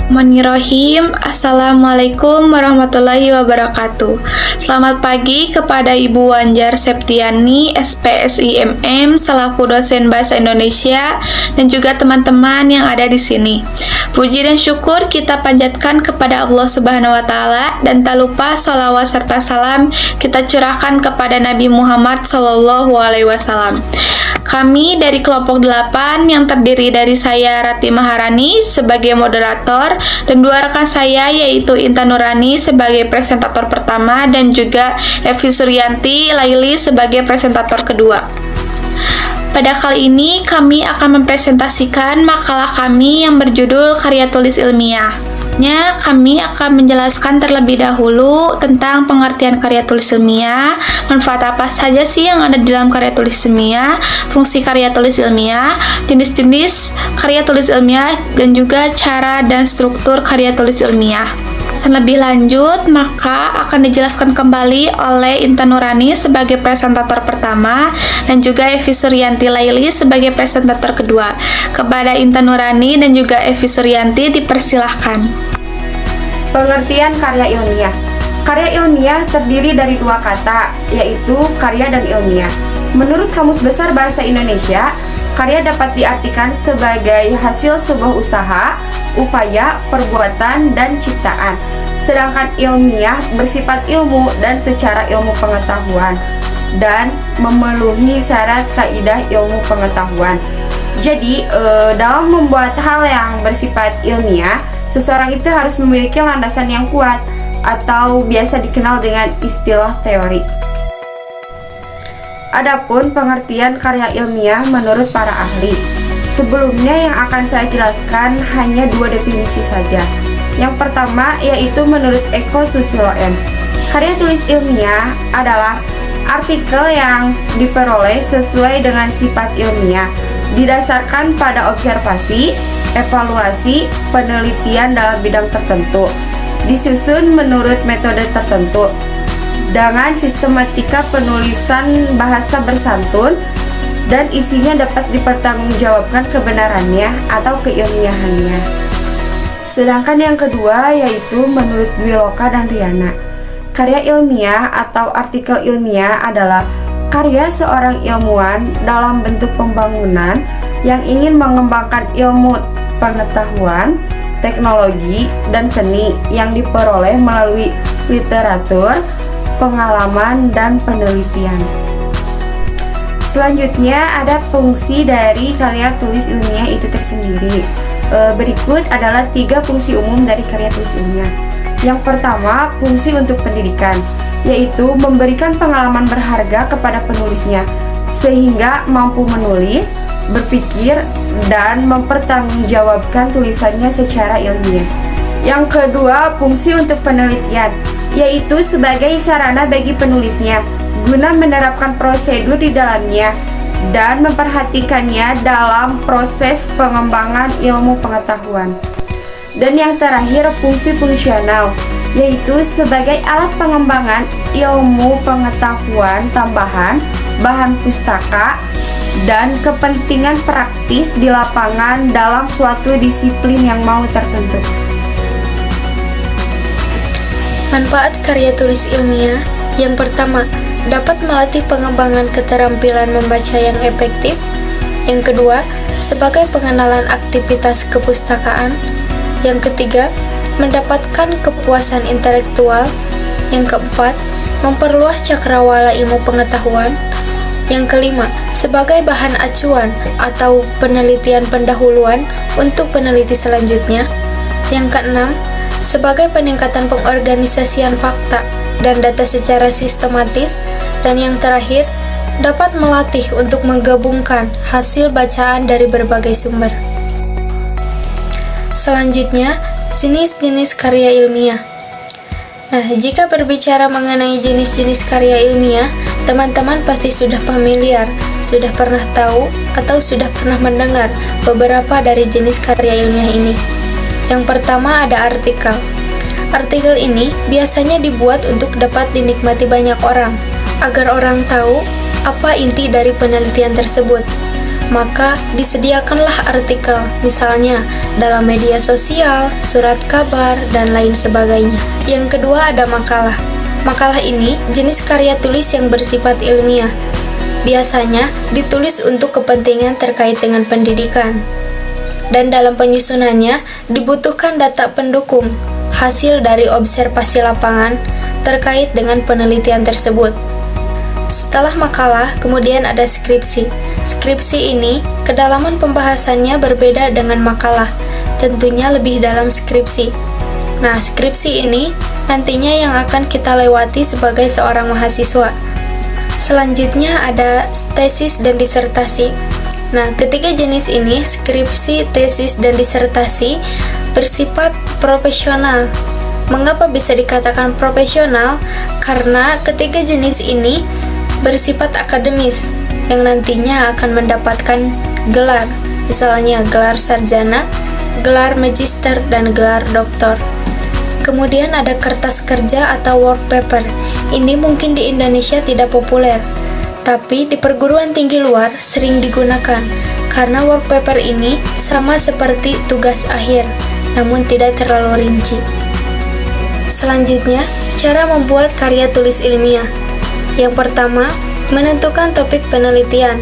Bismillahirrahmanirrahim. Assalamualaikum warahmatullahi wabarakatuh. Selamat pagi kepada Ibu Wanjar Septiani, SPSIMM, selaku dosen Bahasa Indonesia, dan juga teman-teman yang ada di sini. Puji dan syukur kita panjatkan kepada Allah Subhanahu wa Ta'ala, dan tak lupa sholawat serta salam kita curahkan kepada Nabi Muhammad Sallallahu Alaihi Wasallam. Kami dari kelompok 8 yang terdiri dari saya Rati Maharani sebagai moderator dan dua rekan saya yaitu Intan Nurani sebagai presentator pertama dan juga Evi Suryanti Laili sebagai presentator kedua. Pada kali ini kami akan mempresentasikan makalah kami yang berjudul Karya Tulis Ilmiah. Kami akan menjelaskan terlebih dahulu tentang pengertian karya tulis ilmiah, manfaat apa saja sih yang ada di dalam karya tulis ilmiah, fungsi karya tulis ilmiah, jenis-jenis karya tulis ilmiah, dan juga cara dan struktur karya tulis ilmiah. Lebih lanjut, maka akan dijelaskan kembali oleh Intan Nurani sebagai presentator pertama dan juga Evi Suryanti Laili sebagai presentator kedua. Kepada Intan Nurani dan juga Evi Suryanti dipersilahkan. Pengertian karya ilmiah. Karya ilmiah terdiri dari dua kata, yaitu karya dan ilmiah. Menurut Kamus Besar Bahasa Indonesia, karya dapat diartikan sebagai hasil sebuah usaha, upaya, perbuatan, dan ciptaan. Sedangkan ilmiah bersifat ilmu dan secara ilmu pengetahuan dan memenuhi syarat kaidah ilmu pengetahuan. Jadi, dalam membuat hal yang bersifat ilmiah, seseorang itu harus memiliki landasan yang kuat atau biasa dikenal dengan istilah teori. Adapun pengertian karya ilmiah menurut para ahli. Sebelumnya yang akan saya jelaskan hanya dua definisi saja. Yang pertama yaitu menurut Eko Susilo M. Karya tulis ilmiah adalah artikel yang diperoleh sesuai dengan sifat ilmiah, didasarkan pada observasi, evaluasi, penelitian dalam bidang tertentu, disusun menurut metode tertentu, dengan sistematika penulisan bahasa bersantun, dan isinya dapat dipertanggungjawabkan kebenarannya atau keilmiahannya. Sedangkan yang kedua yaitu menurut Dwi Loka dan Riana. Karya ilmiah atau artikel ilmiah adalah karya seorang ilmuwan dalam bentuk pembangunan yang ingin mengembangkan ilmu pengetahuan, teknologi, dan seni yang diperoleh melalui literatur, pengalaman, dan penelitian. Selanjutnya ada fungsi dari karya tulis ilmiah itu tersendiri. Berikut adalah 3 fungsi umum dari karya tulis ilmiah. Yang pertama, fungsi untuk pendidikan, yaitu memberikan pengalaman berharga kepada penulisnya sehingga mampu menulis, berpikir, dan mempertanggungjawabkan tulisannya secara ilmiah. Yang kedua, fungsi untuk penelitian, yaitu sebagai sarana bagi penulisnya guna menerapkan prosedur di dalamnya dan memperhatikannya dalam proses pengembangan ilmu pengetahuan. Dan yang terakhir, fungsi fungsional, yaitu sebagai alat pengembangan ilmu pengetahuan tambahan, bahan pustaka, dan kepentingan praktis di lapangan dalam suatu disiplin yang mau tertentu. Manfaat karya tulis ilmiah. Yang pertama, dapat melatih pengembangan keterampilan membaca yang efektif. Yang kedua, sebagai pengenalan aktivitas kepustakaan. Yang ketiga, mendapatkan kepuasan intelektual. Yang keempat, memperluas cakrawala ilmu pengetahuan. Yang kelima, sebagai bahan acuan atau penelitian pendahuluan untuk peneliti selanjutnya. Yang keenam, sebagai peningkatan pengorganisasian fakta dan data secara sistematis. Dan yang terakhir, dapat melatih untuk menggabungkan hasil bacaan dari berbagai sumber. Selanjutnya, jenis-jenis karya ilmiah. Nah, jika berbicara mengenai jenis-jenis karya ilmiah, teman-teman pasti sudah familiar, sudah pernah tahu, atau sudah pernah mendengar beberapa dari jenis karya ilmiah ini. Yang pertama ada artikel. Artikel ini biasanya dibuat untuk dapat dinikmati banyak orang, agar orang tahu apa inti dari penelitian tersebut. maka disediakanlah artikel, misalnya dalam media sosial, surat kabar, dan lain sebagainya. Yang kedua ada makalah. Makalah ini jenis karya tulis yang bersifat ilmiah. Biasanya ditulis untuk kepentingan terkait dengan pendidikan. Dan dalam penyusunannya dibutuhkan data pendukung, hasil dari observasi lapangan terkait dengan penelitian tersebut. Setelah makalah, kemudian ada skripsi. Skripsi ini, kedalaman pembahasannya berbeda dengan makalah, tentunya lebih dalam skripsi. Nah, skripsi ini nantinya yang akan kita lewati sebagai seorang mahasiswa. Selanjutnya ada tesis dan disertasi. Nah, ketiga jenis ini, skripsi, tesis, dan disertasi, bersifat profesional. Mengapa bisa dikatakan profesional? Karena ketiga jenis ini bersifat akademis, yang nantinya akan mendapatkan gelar, misalnya gelar sarjana, gelar magister, dan gelar doktor. Kemudian ada kertas kerja atau work paper. Ini mungkin di Indonesia tidak populer, tapi di perguruan tinggi luar sering digunakan, karena work paper ini sama seperti tugas akhir, namun tidak terlalu rinci. Selanjutnya, cara membuat karya tulis ilmiah. Yang pertama, menentukan topik penelitian.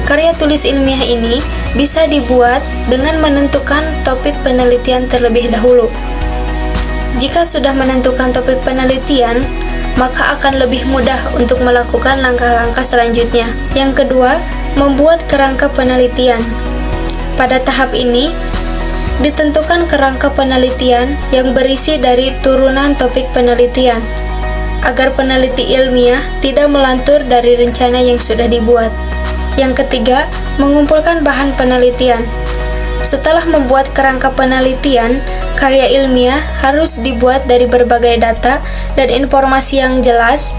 Karya tulis ilmiah ini bisa dibuat dengan menentukan topik penelitian terlebih dahulu. Jika sudah menentukan topik penelitian, maka akan lebih mudah untuk melakukan langkah-langkah selanjutnya. Yang kedua, membuat kerangka penelitian. Pada tahap ini, ditentukan kerangka penelitian yang berisi dari turunan topik penelitian, agar peneliti ilmiah tidak melantur dari rencana yang sudah dibuat. Yang ketiga, mengumpulkan bahan penelitian. Setelah membuat kerangka penelitian, karya ilmiah harus dibuat dari berbagai data dan informasi yang jelas,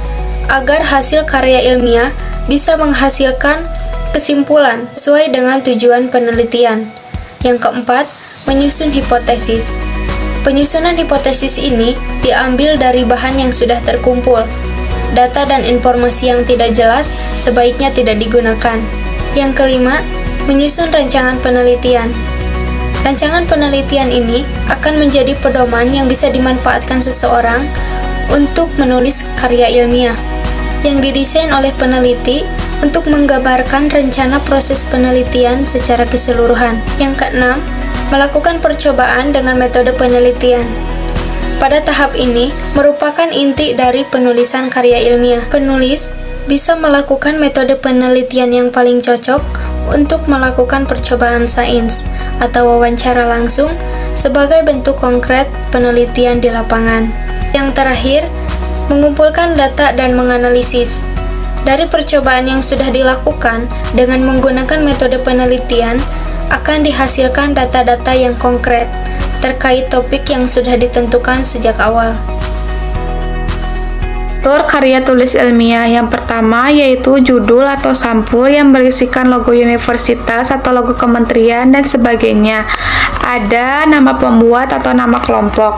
agar hasil karya ilmiah bisa menghasilkan kesimpulan sesuai dengan tujuan penelitian. Yang keempat, menyusun hipotesis. Penyusunan hipotesis ini diambil dari bahan yang sudah terkumpul. Data dan informasi yang tidak jelas sebaiknya tidak digunakan. Yang kelima, menyusun rancangan penelitian. Rancangan penelitian ini akan menjadi pedoman yang bisa dimanfaatkan seseorang untuk menulis karya ilmiah, yang didesain oleh peneliti untuk menggambarkan rencana proses penelitian secara keseluruhan. Yang keenam, melakukan percobaan dengan metode penelitian. Pada tahap ini, merupakan inti dari penulisan karya ilmiah. Penulis bisa melakukan metode penelitian yang paling cocok untuk melakukan percobaan sains atau wawancara langsung sebagai bentuk konkret penelitian di lapangan. Yang terakhir, mengumpulkan data dan menganalisis. Dari percobaan yang sudah dilakukan dengan menggunakan metode penelitian, akan dihasilkan data-data yang konkret terkait topik yang sudah ditentukan sejak awal. Struktur karya tulis ilmiah yang pertama yaitu judul atau sampul yang berisikan logo universitas atau logo kementerian dan sebagainya. Ada nama pembuat atau nama kelompok.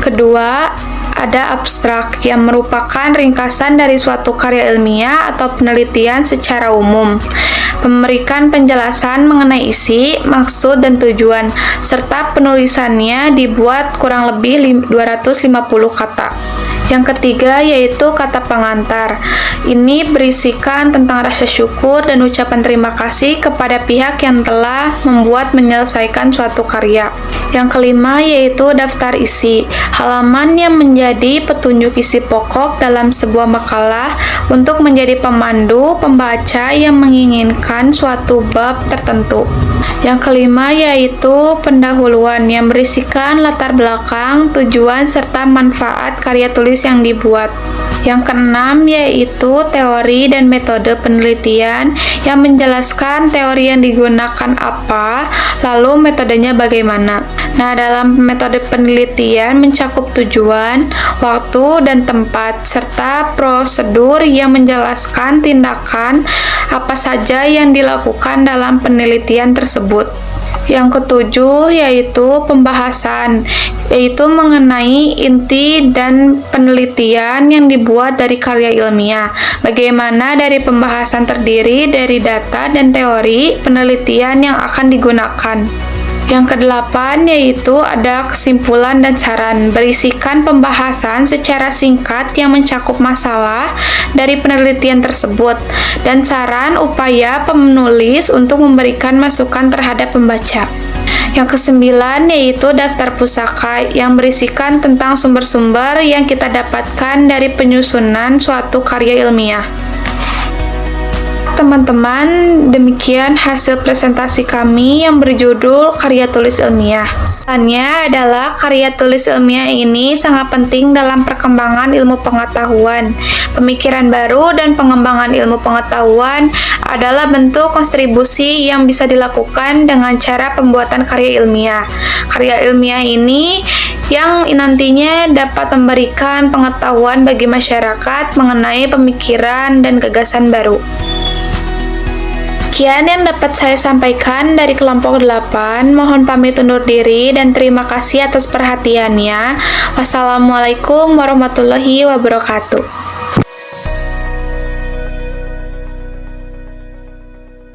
Kedua, ada abstrak yang merupakan ringkasan dari suatu karya ilmiah atau penelitian secara umum. Memberikan penjelasan mengenai isi, maksud, dan tujuan, serta penulisannya dibuat kurang lebih 250 kata. Yang ketiga yaitu kata pengantar. Ini berisikan tentang rasa syukur dan ucapan terima kasih kepada pihak yang telah membuat menyelesaikan suatu karya. Yang kelima yaitu daftar isi, halaman yang menjadi petunjuk isi pokok dalam sebuah makalah untuk menjadi pemandu pembaca yang menginginkan suatu bab tertentu. Yang kelima yaitu pendahuluan yang berisikan latar belakang, tujuan, serta manfaat karya tulis yang dibuat. Yang keenam yaitu teori dan metode penelitian yang menjelaskan teori yang digunakan apa, lalu metodenya bagaimana. Nah, dalam metode penelitian mencakup tujuan, waktu, dan tempat, serta prosedur yang menjelaskan tindakan apa saja yang dilakukan dalam penelitian tersebut. Yang ketujuh yaitu pembahasan, yaitu mengenai inti dan penelitian yang dibuat dari karya ilmiah. Bagaimana dari pembahasan terdiri dari data dan teori penelitian yang akan digunakan. Yang kedelapan yaitu ada kesimpulan dan saran, berisikan pembahasan secara singkat yang mencakup masalah dari penelitian tersebut dan saran upaya penulis untuk memberikan masukan terhadap pembaca. Yang kesembilan yaitu daftar pusaka yang berisikan tentang sumber-sumber yang kita dapatkan dari penyusunan suatu karya ilmiah. Teman-teman, demikian hasil presentasi kami yang berjudul karya tulis ilmiah. Pesannya adalah karya tulis ilmiah ini sangat penting dalam perkembangan ilmu pengetahuan. Pemikiran baru dan pengembangan ilmu pengetahuan adalah bentuk kontribusi yang bisa dilakukan dengan cara pembuatan karya ilmiah. Karya ilmiah ini yang nantinya dapat memberikan pengetahuan bagi masyarakat mengenai pemikiran dan gagasan baru. Sekian yang dapat saya sampaikan dari kelompok 8. Mohon pamit undur diri dan terima kasih atas perhatiannya. Wassalamualaikum warahmatullahi wabarakatuh.